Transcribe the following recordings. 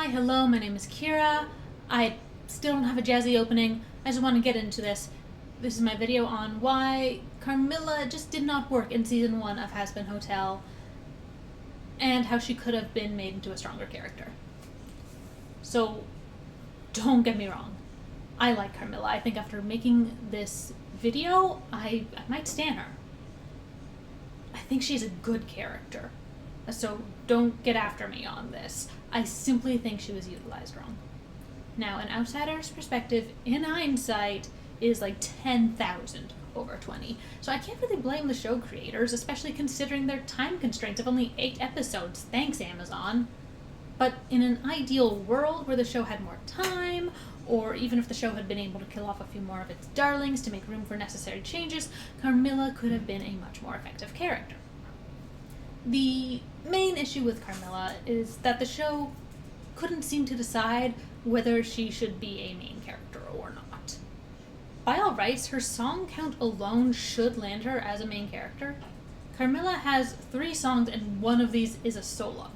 hello, my name is Kira. I still don't have a jazzy opening. I just want to get into this. This is my video on why Carmilla just did not work in season 1 of Hazbin Hotel, and how she could have been made into a stronger character. So, don't get me wrong. I like Carmilla. I think after making this video, I might stan her. I think she's a good character. So don't get after me on this. I simply think she was utilized wrong. Now, an outsider's perspective, in hindsight, is like 10,000 over 20. So I can't really blame the show creators, especially considering their time constraints of only 8 episodes. Thanks, Amazon. But in an ideal world where the show had more time, or even if the show had been able to kill off a few more of its darlings to make room for necessary changes, Carmilla could have been a much more effective character. The main issue with Carmilla is that the show couldn't seem to decide whether she should be a main character or not. By all rights, her song count alone should land her as a main character. Carmilla has 3 songs and one of these is a solo.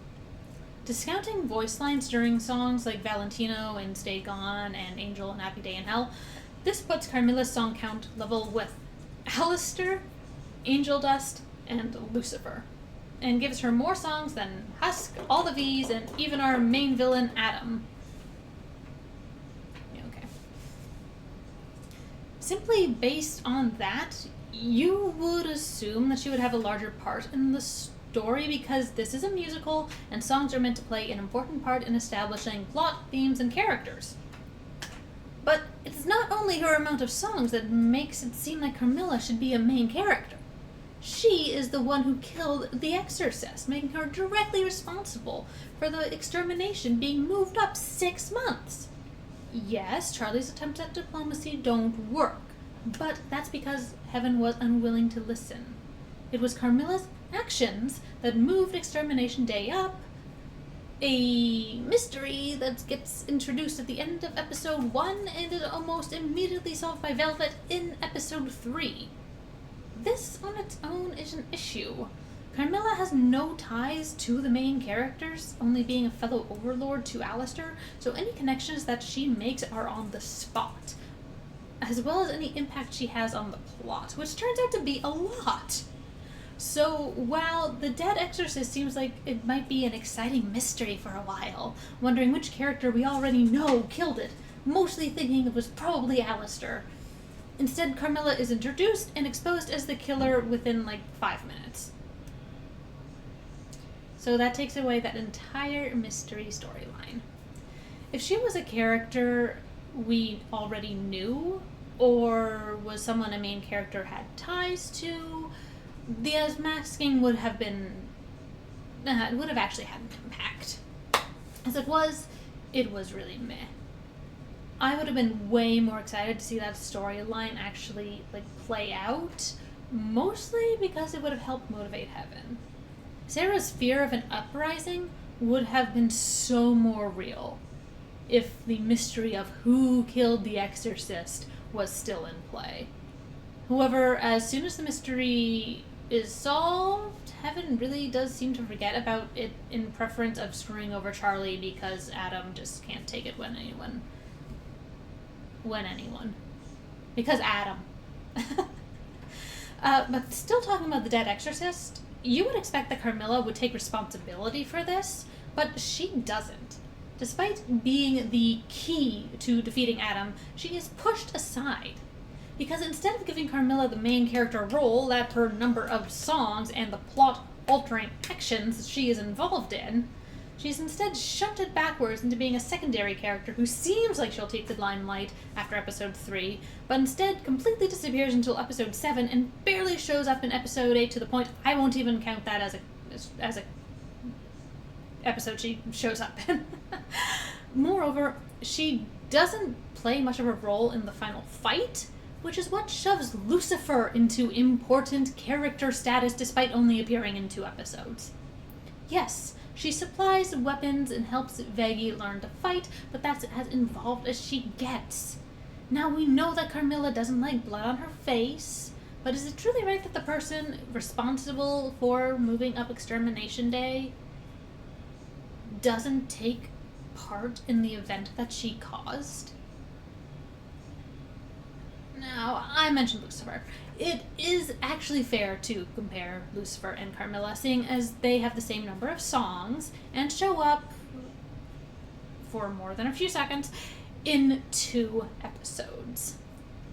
Discounting voice lines during songs like Valentino and Stay Gone and Angel and Happy Day in Hell, this puts Carmilla's song count level with Alistair, Angel Dust, and Lucifer, and gives her more songs than Husk, All the V's, and even our main villain, Adam. Okay. Simply based on that, you would assume that she would have a larger part in the story because this is a musical and songs are meant to play an important part in establishing plot, themes, and characters. But it's not only her amount of songs that makes it seem like Carmilla should be a main character. She is the one who killed the Exorcist, making her directly responsible for the extermination being moved up 6 months. Yes, Charlie's attempts at diplomacy don't work, but that's because heaven was unwilling to listen. It was Carmilla's actions that moved Extermination Day up, a mystery that gets introduced at the end of episode 1 and is almost immediately solved by Velvet in episode 3. This on its own is an issue. Carmilla has no ties to the main characters, only being a fellow overlord to Alistair, so any connections that she makes are on the spot, as well as any impact she has on the plot, which turns out to be a lot. So while the dead exorcist seems like it might be an exciting mystery for a while, wondering which character we already know killed it, mostly thinking it was probably Alistair, instead, Carmilla is introduced and exposed as the killer within like 5 minutes. So that takes away that entire mystery storyline. If she was a character we already knew, or was someone a main character had ties to, the unmasking would have actually had an impact. As it was really meh. I would have been way more excited to see that storyline actually play out, mostly because it would have helped motivate Heaven. Sarah's fear of an uprising would have been so more real if the mystery of who killed the Exorcist was still in play. However, as soon as the mystery is solved, Heaven really does seem to forget about it in preference of screwing over Charlie because Adam just can't take it when anyone. Because Adam. But still talking about the dead exorcist, you would expect that Carmilla would take responsibility for this, but she doesn't. Despite being the key to defeating Adam, she is pushed aside. Because instead of giving Carmilla the main character role that her number of songs and the plot-altering actions she is involved in, she's instead shunted backwards into being a secondary character who seems like she'll take the limelight after episode 3, but instead completely disappears until episode 7 and barely shows up in episode 8 to the point I won't even count that as a episode she shows up in. Moreover, she doesn't play much of a role in the final fight, which is what shoves Lucifer into important character status despite only appearing in 2 episodes. Yes, she supplies weapons and helps Veggie learn to fight, but that's as involved as she gets. Now, we know that Carmilla doesn't like blood on her face, but is it truly right that the person responsible for moving up Extermination Day doesn't take part in the event that she caused. Now, I mentioned Lucifer. It is actually fair to compare Lucifer and Carmilla, seeing as they have the same number of songs and show up for more than a few seconds in 2 episodes.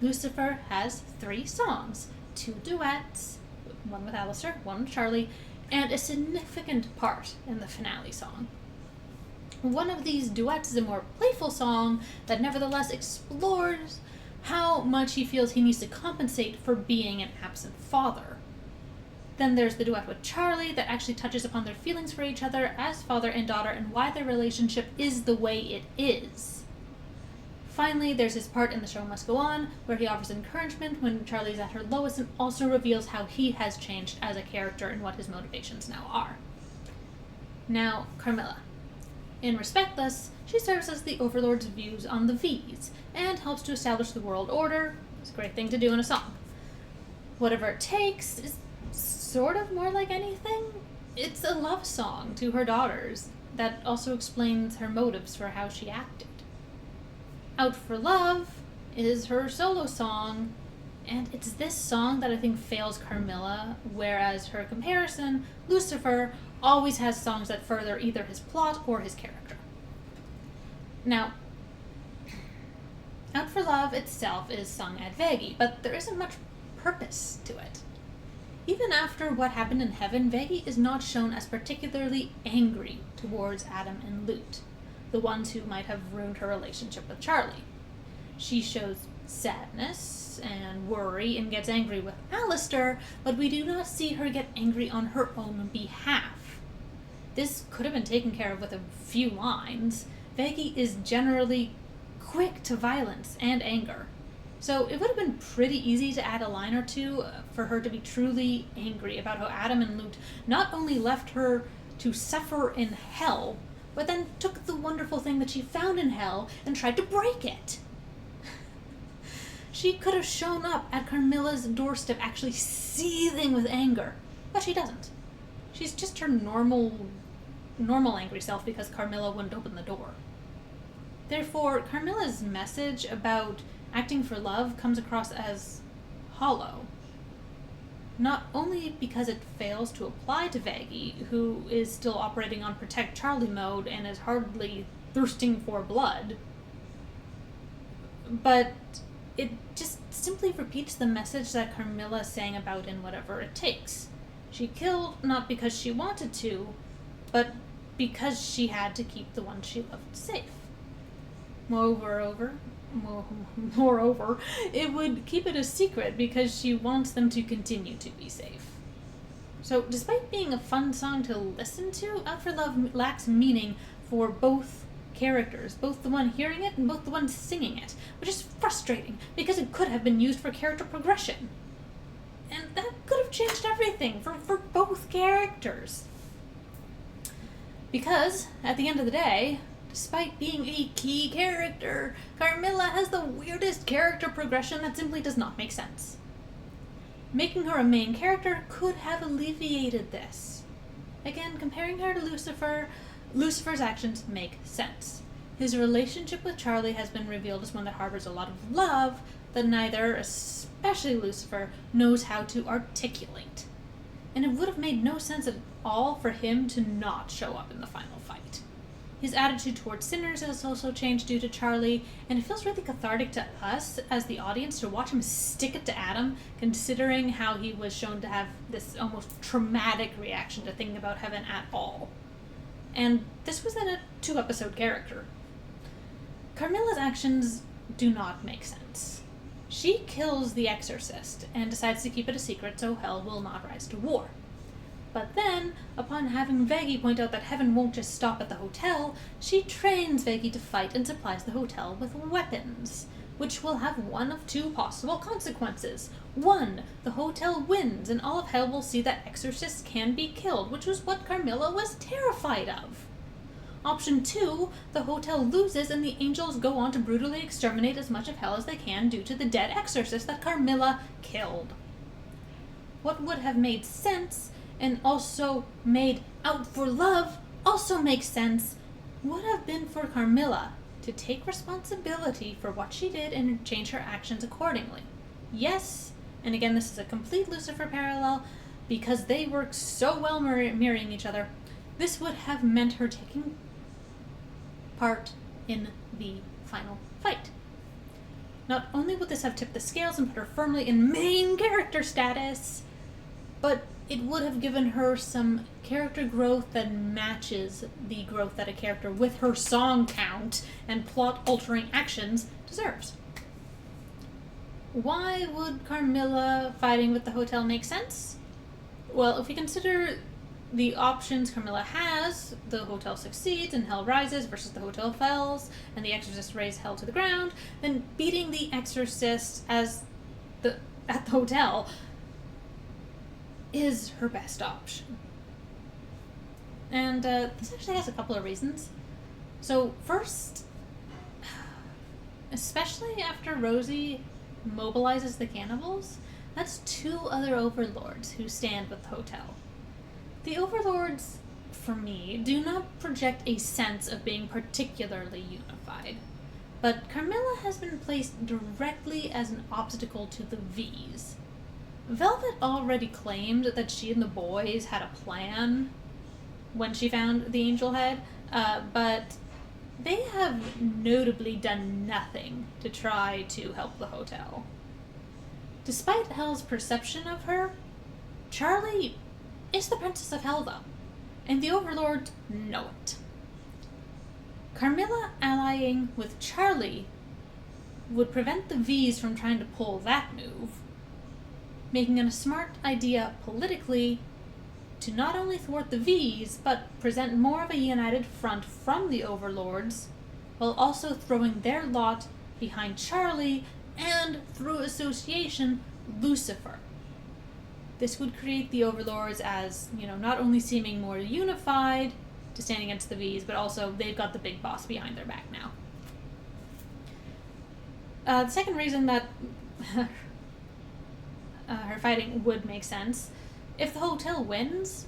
Lucifer has 3 songs, 2 duets, one with Alistair, one with Charlie, and a significant part in the finale song. One of these duets is a more playful song that nevertheless explores how much he feels he needs to compensate for being an absent father. Then there's the duet with Charlie that actually touches upon their feelings for each other as father and daughter and why their relationship is the way it is. Finally, there's his part in The Show Must Go On, where he offers encouragement when Charlie's at her lowest and also reveals how he has changed as a character and what his motivations now are. Now, Carmilla. In Respectless, she serves as the Overlord's views on the V's, and helps to establish the world order. It's a great thing to do in a song. Whatever It Takes is sort of more like anything. It's a love song to her daughters that also explains her motives for how she acted. Out for Love is her solo song, and it's this song that I think fails Carmilla, whereas her comparison, Lucifer, always has songs that further either his plot or his character. Now, Out for Love itself is sung at Veggie, but there isn't much purpose to it. Even after what happened in heaven, Veggie is not shown as particularly angry towards Adam and Lute, the ones who might have ruined her relationship with Charlie. She shows sadness and worry and gets angry with Alistair, but we do not see her get angry on her own behalf. This could have been taken care of with a few lines. Veggie is generally quick to violence and anger, so it would have been pretty easy to add a line or two for her to be truly angry about how Adam and Lute not only left her to suffer in hell, but then took the wonderful thing that she found in hell and tried to break it. She could have shown up at Carmilla's doorstep actually seething with anger, but she doesn't. She's just her normal angry self because Carmilla wouldn't open the door. Therefore, Carmilla's message about acting for love comes across as hollow. Not only because it fails to apply to Veggie, who is still operating on Protect Charlie mode and is hardly thirsting for blood, but it just simply repeats the message that Carmilla sang about in Whatever It Takes. She killed not because she wanted to, but because she had to keep the one she loved safe. Moreover, it would keep it a secret because she wants them to continue to be safe. So, despite being a fun song to listen to, Out for Love lacks meaning for both characters, both the one hearing it and both the one singing it, which is frustrating because it could have been used for character progression. And that could have changed everything for both characters. Because, at the end of the day, despite being a key character, Carmilla has the weirdest character progression that simply does not make sense. Making her a main character could have alleviated this. Again, comparing her to Lucifer, Lucifer's actions make sense. His relationship with Charlie has been revealed as one that harbors a lot of love that neither, especially Lucifer, knows how to articulate. And it would have made no sense at all for him to not show up in the final fight. His attitude towards sinners has also changed due to Charlie, and it feels really cathartic to us as the audience to watch him stick it to Adam, considering how he was shown to have this almost traumatic reaction to thinking about heaven at all. And this was in a 2-episode character. Carmilla's actions do not make sense. She kills the exorcist and decides to keep it a secret so hell will not rise to war. But then, upon having Veggie point out that heaven won't just stop at the hotel, she trains Veggie to fight and supplies the hotel with weapons, which will have one of 2 possible consequences. 1, the hotel wins and all of hell will see that exorcists can be killed, which was what Carmilla was terrified of. Option 2, the hotel loses and the angels go on to brutally exterminate as much of hell as they can due to the dead exorcist that Carmilla killed. What would have made sense and also made Out for Love also makes sense would have been for Carmilla to take responsibility for what she did and change her actions accordingly. Yes, and again, this is a complete Lucifer parallel, because they work so well mirroring each other. This would have meant her taking part in the final fight. Not only would this have tipped the scales and put her firmly in main character status, but it would have given her some character growth that matches the growth that a character with her song count and plot-altering actions deserves. Why would Carmilla fighting with the hotel make sense? Well, if we consider the options Carmilla has, the hotel succeeds and hell rises versus the hotel falls, and the exorcist raise hell to the ground, then beating the exorcist at the hotel is her best option. And this actually has a couple of reasons. So first, especially after Rosie mobilizes the cannibals, that's two other overlords who stand with the hotel. The overlords, for me, do not project a sense of being particularly unified, but Carmilla has been placed directly as an obstacle to the V's. Velvet already claimed that she and the boys had a plan when she found the angel head, but they have notably done nothing to try to help the hotel. Despite Hell's perception of her, Charlie is the Princess of Hell, though, and the Overlords know it. Carmilla allying with Charlie would prevent the V's from trying to pull that move, making it a smart idea politically to not only thwart the V's, but present more of a united front from the Overlords, while also throwing their lot behind Charlie and, through association, Lucifer. This would create the Overlords as, not only seeming more unified to stand against the V's, but also they've got the big boss behind their back now. The second reason that her fighting would make sense, if the hotel wins,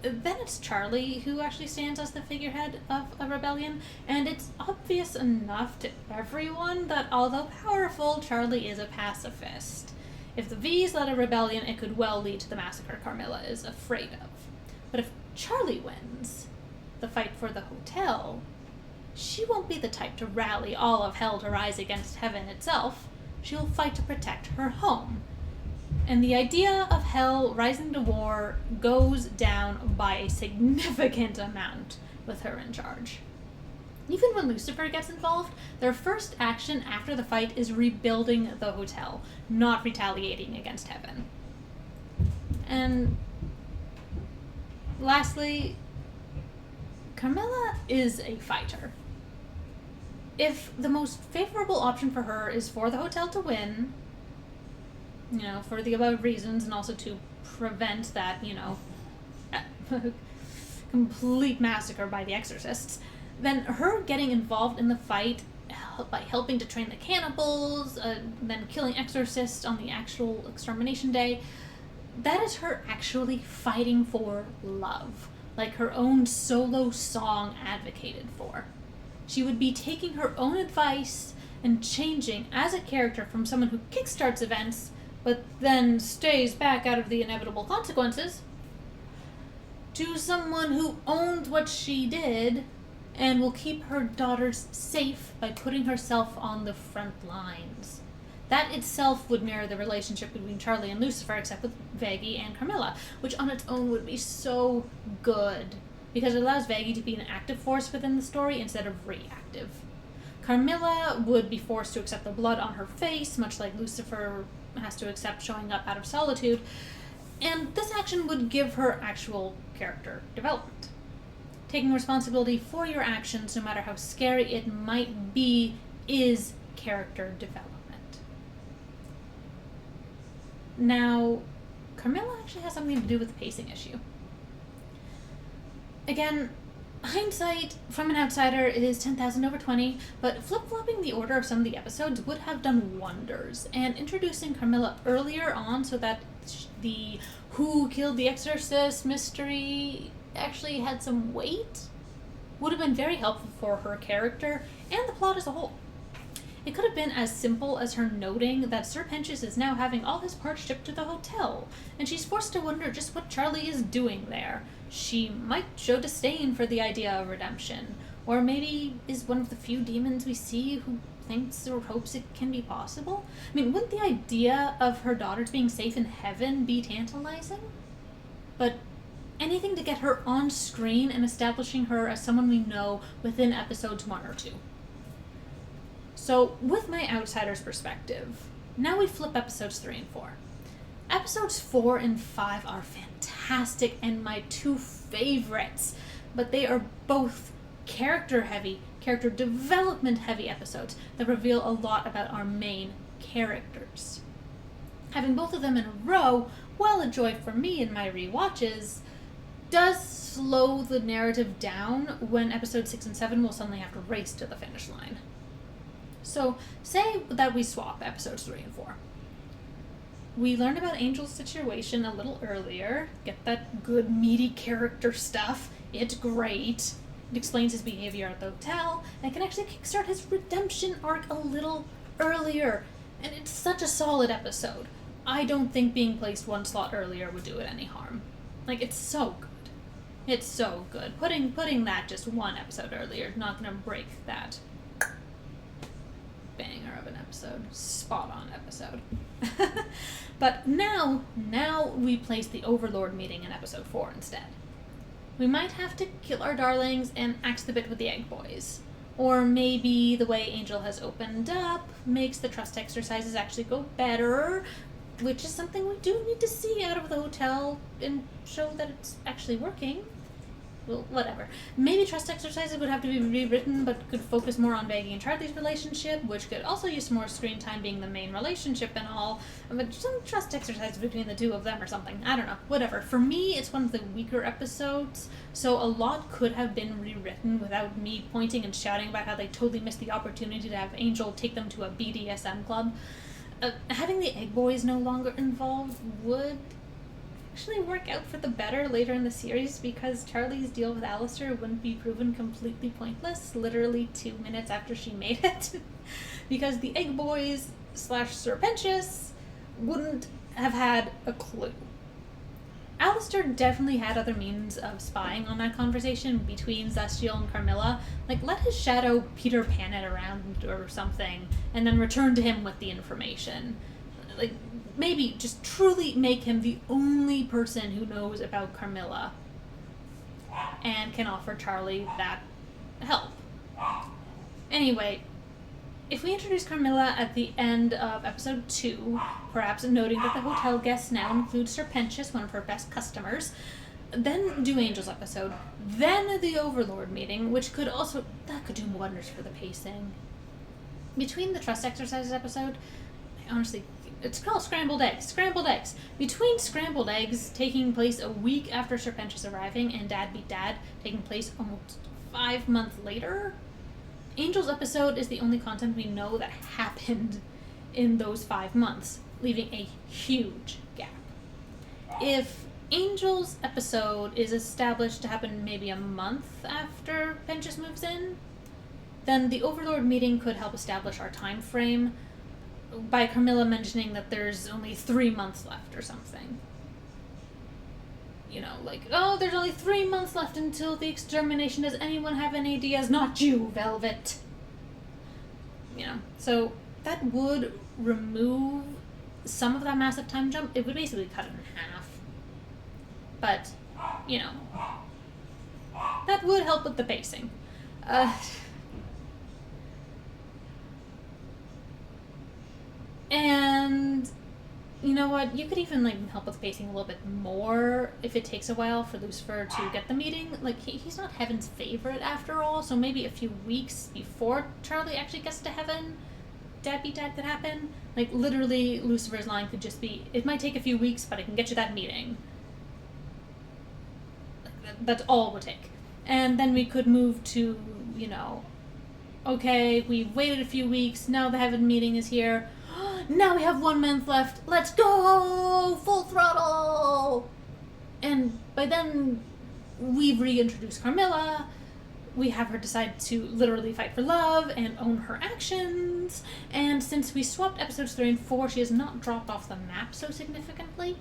then it's Charlie who actually stands as the figurehead of a rebellion, and it's obvious enough to everyone that although powerful, Charlie is a pacifist. If the V's led a rebellion, it could well lead to the massacre Carmilla is afraid of. But if Charlie wins the fight for the hotel, she won't be the type to rally all of hell to rise against heaven itself. She'll fight to protect her home. And the idea of hell rising to war goes down by a significant amount with her in charge. Even when Lucifer gets involved, their first action after the fight is rebuilding the hotel, not retaliating against heaven. And lastly, Carmilla is a fighter. If the most favorable option for her is for the hotel to win, for the above reasons, and also to prevent that, complete massacre by the exorcists, then her getting involved in the fight by helping to train the cannibals, then killing exorcists on the actual extermination day, that is her actually fighting for love, like her own solo song advocated for. She would be taking her own advice and changing as a character from someone who kickstarts events but then stays back out of the inevitable consequences, to someone who owns what she did and will keep her daughters safe by putting herself on the front lines. That itself would mirror the relationship between Charlie and Lucifer, except with Vaggie and Carmilla, which on its own would be so good, because it allows Vaggie to be an active force within the story instead of reactive. Carmilla would be forced to accept the blood on her face, much like Lucifer has to accept showing up out of solitude, and this action would give her actual character development. Taking responsibility for your actions, no matter how scary it might be, is character development. Now, Carmilla actually has something to do with the pacing issue. Again, hindsight from an outsider is 10,000 over 20, but flip-flopping the order of some of the episodes would have done wonders, and introducing Carmilla earlier on so that the who killed the exorcist mystery actually had some weight would have been very helpful for her character and the plot as a whole. It could have been as simple as her noting that Sir Pentious is now having all his parts shipped to the hotel, and she's forced to wonder just what Charlie is doing there. She might show disdain for the idea of redemption, or maybe is one of the few demons we see who thinks or hopes it can be possible. I mean, wouldn't the idea of her daughters being safe in heaven be tantalizing? But anything to get her on screen and establishing her as someone we know within episodes 1 or 2. So, with my outsider's perspective, now we flip episodes 3 and 4. Episodes 4 and 5 are fantastic and my 2 favorites, but they are both character development heavy episodes that reveal a lot about our main characters. Having both of them in a row, while a joy for me in my rewatches, does slow the narrative down when episodes 6 and 7 will suddenly have to race to the finish line. So, say that we swap episodes 3 and 4. We learn about Angel's situation a little earlier, get that good meaty character stuff, it's great. It explains his behavior at the hotel, and can actually kickstart his redemption arc a little earlier. And it's such a solid episode. I don't think being placed 1 slot earlier would do it any harm. Like, it's so good. It's so good. Putting that just 1 episode earlier is not going to break that banger of an episode. Spot on episode. But now we place the Overlord meeting in episode 4 instead. We might have to kill our darlings and axe the bit with the egg boys. Or maybe the way Angel has opened up makes the trust exercises actually go better, which is something we do need to see out of the hotel and show that it's actually working. Well, whatever. Maybe trust exercises would have to be rewritten, but could focus more on Maggie and Charlie's relationship, which could also use more screen time being the main relationship and all. But some trust exercises between the 2 of them or something. I don't know. Whatever. For me, it's one of the weaker episodes, so a lot could have been rewritten without me pointing and shouting about how they totally missed the opportunity to have Angel take them to a BDSM club. Having the egg boys no longer involved would actually work out for the better later in the series, because Charlie's deal with Alistair wouldn't be proven completely pointless literally 2 minutes after she made it. Because the egg boys / Sir Pentious wouldn't have had a clue. Alistair definitely had other means of spying on that conversation between Zestiel and Carmilla. Like, let his shadow Peter Pan it around or something, and then return to him with the information. Like, maybe just truly make him the only person who knows about Carmilla and can offer Charlie that help. Anyway, if we introduce Carmilla at the end of episode 2, perhaps noting that the hotel guests now include Sir Pentious, one of her best customers, then do Angel's episode, then the Overlord meeting, which could do wonders for the pacing. Between the trust exercises episode, honestly, it's called Scrambled Eggs. Scrambled Eggs. Between Scrambled Eggs taking place a week after Sir Pentious arriving and Dad Beat Dad taking place almost 5 months later, Angel's episode is the only content we know that happened in those 5 months, leaving a huge gap. If Angel's episode is established to happen maybe a month after Pentious moves in, then the Overlord meeting could help establish our time frame by Carmilla mentioning that there's only 3 months left or something. You know, like, oh, there's only 3 months left until the extermination. Does anyone have any ideas? Not you, Velvet. You know, so that would remove some of that massive time jump. It would basically cut it in half. But, you know, that would help with the pacing. And you know what? You could even help with pacing a little bit more if it takes a while for Lucifer to get the meeting. Like, he's not Heaven's favorite after all, so maybe a few weeks before Charlie actually gets to Heaven, Dad Beat Dad could happen. Like, literally, Lucifer's line could just be, "It might take a few weeks, but I can get you that meeting." That's all it would take. And then we could move to, you know, okay, we've waited a few weeks, now the Heaven meeting is here. Now we have 1 month left. Let's go! Full throttle! And by then, we've reintroduced Carmilla. we have her decide to literally fight for love and own her actions, and since we swapped episodes 3 and 4, she has not dropped off the map so significantly.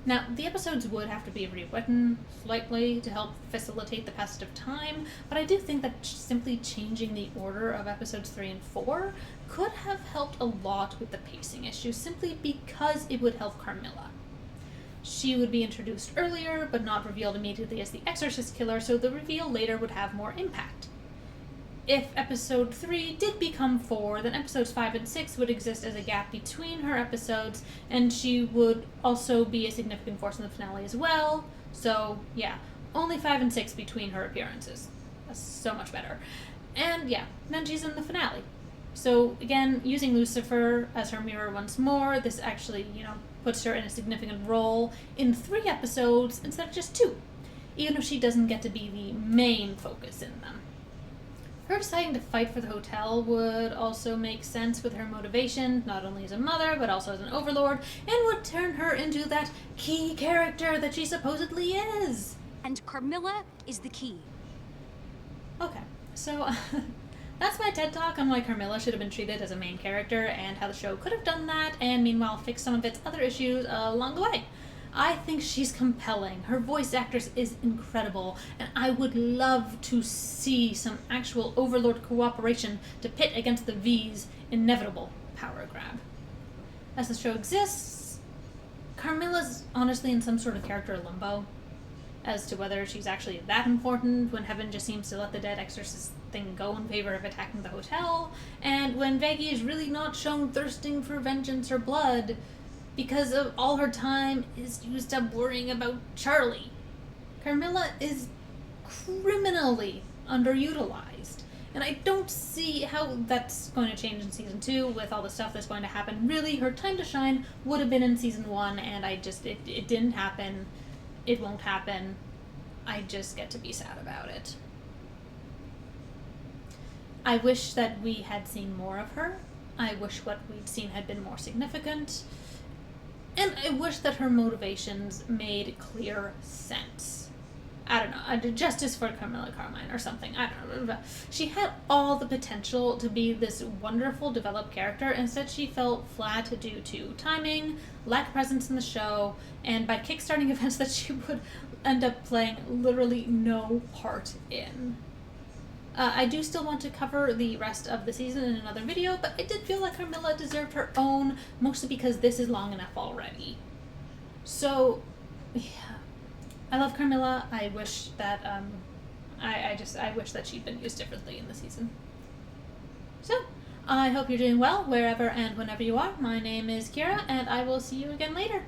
Now, the episodes would have to be rewritten slightly to help facilitate the passage of time, but I do think that simply changing the order of episodes 3 and 4 could have helped a lot with the pacing issue, simply because it would help Carmilla. She would be introduced earlier, but not revealed immediately as the Exorcist killer, so the reveal later would have more impact. If episode 3 did become 4, then episodes 5 and 6 would exist as a gap between her episodes, and she would also be a significant force in the finale as well. So, yeah, only 5 and 6 between her appearances. That's so much better. And yeah, then she's in the finale. So, again, using Lucifer as her mirror once more, this actually, puts her in a significant role in 3 episodes instead of just 2, even if she doesn't get to be the main focus in them. Her deciding to fight for the hotel would also make sense with her motivation, not only as a mother, but also as an overlord, and would turn her into that key character that she supposedly is. And Carmilla is the key. Okay, so that's my TED Talk on why Carmilla should have been treated as a main character, and how the show could have done that, and meanwhile fix some of its other issues along the way. I think she's compelling. Her voice actress is incredible, and I would love to see some actual Overlord cooperation to pit against the V's inevitable power grab. As the show exists, Carmilla's honestly in some sort of character limbo as to whether she's actually that important when Heaven just seems to let the dead exorcist thing go in favor of attacking the hotel, and when Veggie is really not shown thirsting for vengeance or blood, because of all her time is used up worrying about Charlie. Carmilla is criminally underutilized, and I don't see how that's going to change in season 2 with all the stuff that's going to happen. Really, her time to shine would have been in season 1, and it didn't happen. It won't happen. I just get to be sad about it. I wish that we had seen more of her. I wish what we'd seen had been more significant. And I wish that her motivations made clear sense. I don't know, justice for Carmilla Carmine or something. I don't know. She had all the potential to be this wonderful, developed character. Instead, she fell flat due to timing, lack of presence in the show, and by kickstarting events that she would end up playing literally no part in. I do still want to cover the rest of the season in another video, but I did feel like Carmilla deserved her own, mostly because this is long enough already. So, yeah. I love Carmilla. I wish that, I wish that she'd been used differently in the season. So, I hope you're doing well, wherever and whenever you are. My name is Kira, and I will see you again later.